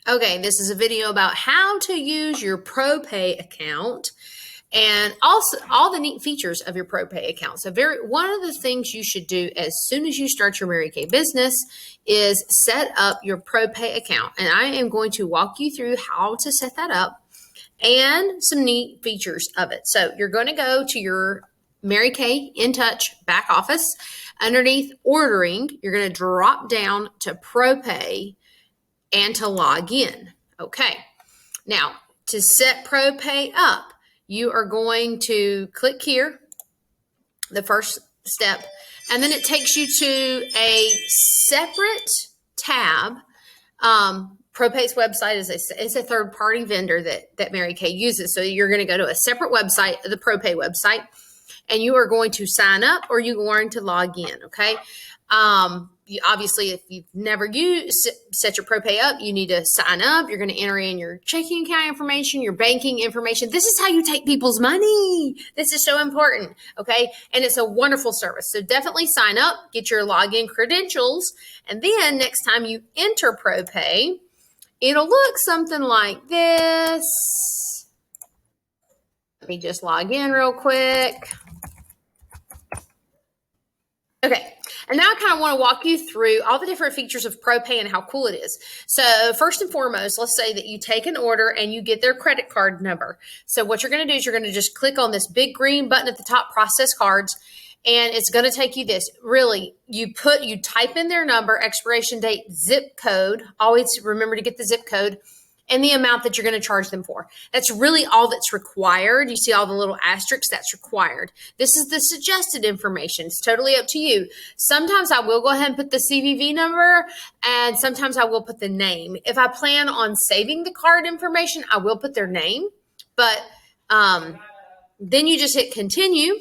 Okay, this is a video about how to use your ProPay account and also all the neat features of your ProPay account. So one of the things you should do as soon as you start your Mary Kay business is set up your ProPay account. And I am going to walk you through how to set that up and some neat features of it. So you're going to go to your Mary Kay In Touch back office. Underneath ordering, you're going to drop down to ProPay and to log in. Okay. Now, to set ProPay up, you are going to click here, the first step, and then it takes you to a separate tab. ProPay's website is a third-party vendor that Mary Kay uses. So you're going to go to a separate website, the ProPay website, and you are going to sign up or you're going to log in, okay? Obviously, if you've never set your ProPay up, you need to sign up. You're going to enter in your checking account information, your banking information. This is how you take people's money. This is so important, okay? And it's a wonderful service. So definitely sign up, get your login credentials, and then next time you enter ProPay, it'll look something like this. Let me just log in real quick. Okay, and now I kind of want to walk you through all the different features of ProPay and how cool it is. So first and foremost, let's say that you take an order and you get their credit card number. So what you're going to do is you're going to just click on this big green button at the top, process cards, and it's going to take you this. Really, you type in their number, expiration date, zip code. Always remember to get the zip code and the amount that you're going to charge them for. That's really all that's required. You see all the little asterisks, that's required. This is the suggested information. It's totally up to you. Sometimes I will go ahead and put the CVV number, and sometimes I will put the name. If I plan on saving the card information, I will put their name, but then you just hit continue.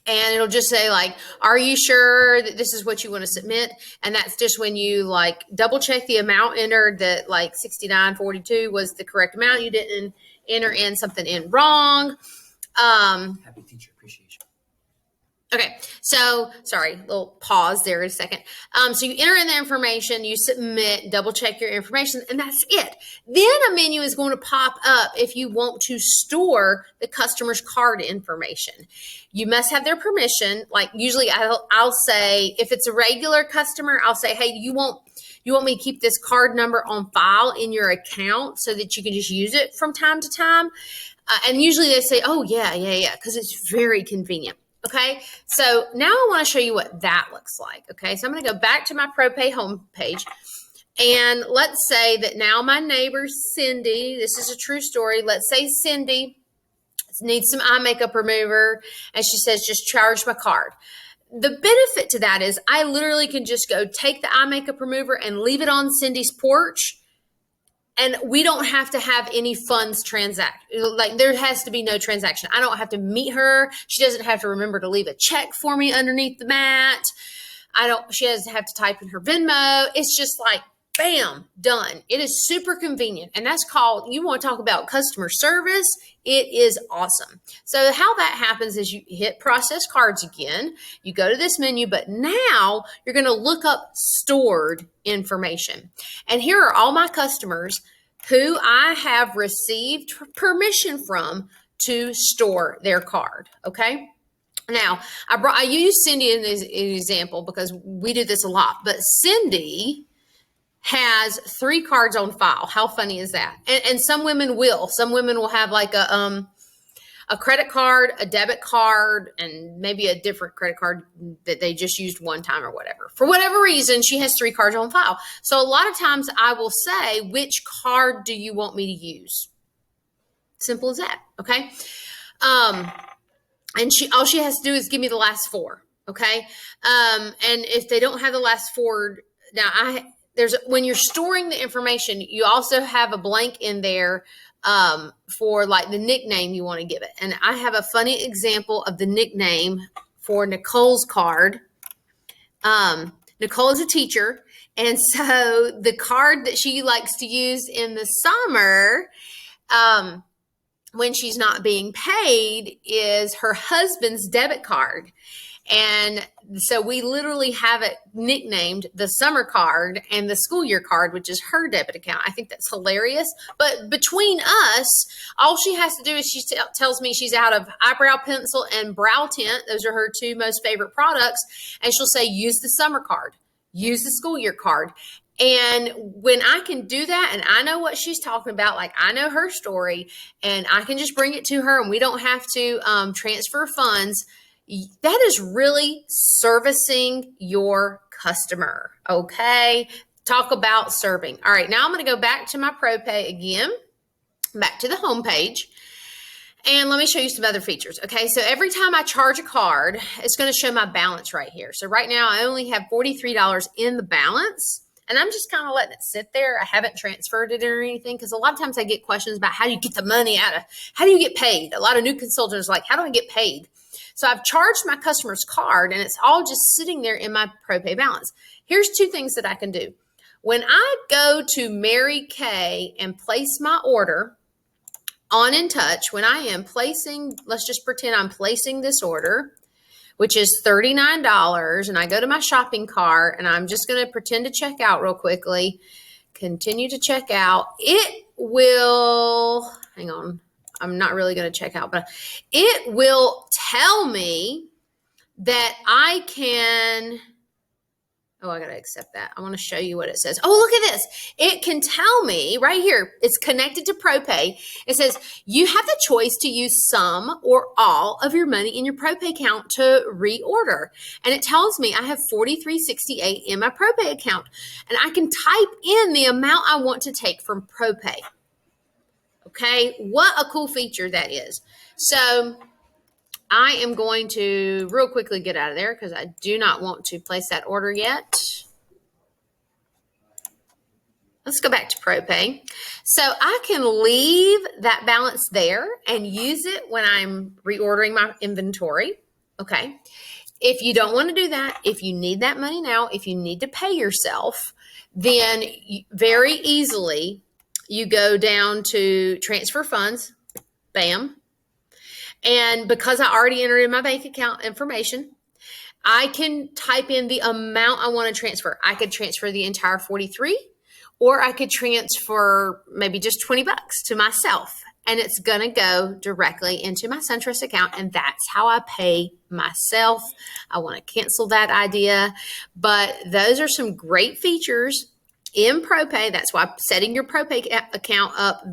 And it'll just say like, are you sure that this is what you want to submit? And that's just when you like double check the amount entered, that like 69.42 was the correct amount. You didn't enter in something in wrong. Happy Teacher Appreciation. Okay, so sorry, little pause there a second. So you enter in the information, you submit, double check your information, and that's it. Then a menu is going to pop up if you want to store the customer's card information. You must have their permission. Like usually I'll say, if it's a regular customer, I'll say, hey, you want me to keep this card number on file in your account so that you can just use it from time to time? And usually they say, oh, yeah, because it's very convenient. Okay, so now I want to show you what that looks like. Okay, so I'm going to go back to my ProPay homepage, and let's say that now my neighbor Cindy, this is a true story. Let's say Cindy needs some eye makeup remover, and she says, just charge my card. The benefit to that is I literally can just go take the eye makeup remover and leave it on Cindy's porch, and we don't have to have any funds transact. Like there has to be no transaction. I don't have to meet her. She doesn't have to remember to leave a check for me underneath the mat. She doesn't have to type in her Venmo. It's just like, bam, done. It is super convenient. And that's called, you want to talk about customer service? It is awesome. So how that happens is you hit process cards again. You go to this menu, but now you're going to look up stored information. And here are all my customers who I have received permission from to store their card. Okay. Now, I use Cindy as an example because we do this a lot, but Cindy has 3 cards on file. How funny is that? And some women will. Some women will have like a credit card, a debit card, and maybe a different credit card that they just used one time or whatever. For whatever reason, she has 3 cards on file. So a lot of times I will say, which card do you want me to use? Simple as that, okay? And all she has to do is give me the last 4, okay? And if they don't have the last 4, now when you're storing the information, you also have a blank in there for like the nickname you want to give it. And I have a funny example of the nickname for Nicole's card. Nicole is a teacher, and so the card that she likes to use in the summer when she's not being paid is her husband's debit card. And so we literally have it nicknamed the summer card and the school year card, which is her debit account. I think that's hilarious. But between us, all she has to do is she tells me she's out of eyebrow pencil and brow tint. Those are her two most favorite products. And she'll say, use the summer card, use the school year card. And when I can do that and I know what she's talking about, like I know her story and I can just bring it to her and we don't have to transfer funds, that is really servicing your customer. Okay. Talk about serving. All right. Now I'm going to go back to my ProPay again, back to the home page. And let me show you some other features. Okay, so every time I charge a card, it's going to show my balance right here. So right now I only have $43 in the balance. And I'm just kind of letting it sit there. I haven't transferred it or anything because a lot of times I get questions about how do you get the money out of, how do you get paid? A lot of new consultants are like, how do I get paid? So I've charged my customer's card and it's all just sitting there in my ProPay balance. Here's two things that I can do. When I go to Mary Kay and place my order on In Touch, when I am placing, let's just pretend I'm placing this order, which is $39, and I go to my shopping cart and I'm just going to pretend to check out real quickly, continue to check out. It will, hang on, I'm not really going to check out, but it will tell me that I can, oh, I got to accept that. I want to show you what it says. Oh, look at this. It can tell me right here. It's connected to ProPay. It says you have the choice to use some or all of your money in your ProPay account to reorder. And it tells me I have $43.68 in my ProPay account. And I can type in the amount I want to take from ProPay. Okay, what a cool feature that is. So I am going to real quickly get out of there because I do not want to place that order yet. Let's go back to ProPay. So I can leave that balance there and use it when I'm reordering my inventory. Okay. If you don't want to do that, if you need that money now, if you need to pay yourself, then very easily you go down to transfer funds. Bam. And because I already entered in my bank account information, I can type in the amount I want to transfer. I could transfer the entire 43, or I could transfer maybe just 20 bucks to myself. And it's going to go directly into my SunTrust account. And that's how I pay myself. I want to cancel that idea. But those are some great features in ProPay. That's why setting your ProPay account up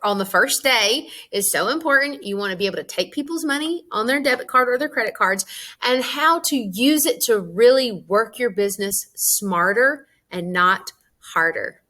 on the first day is so important. You want to be able to take people's money on their debit card or their credit cards and how to use it to really work your business smarter and not harder.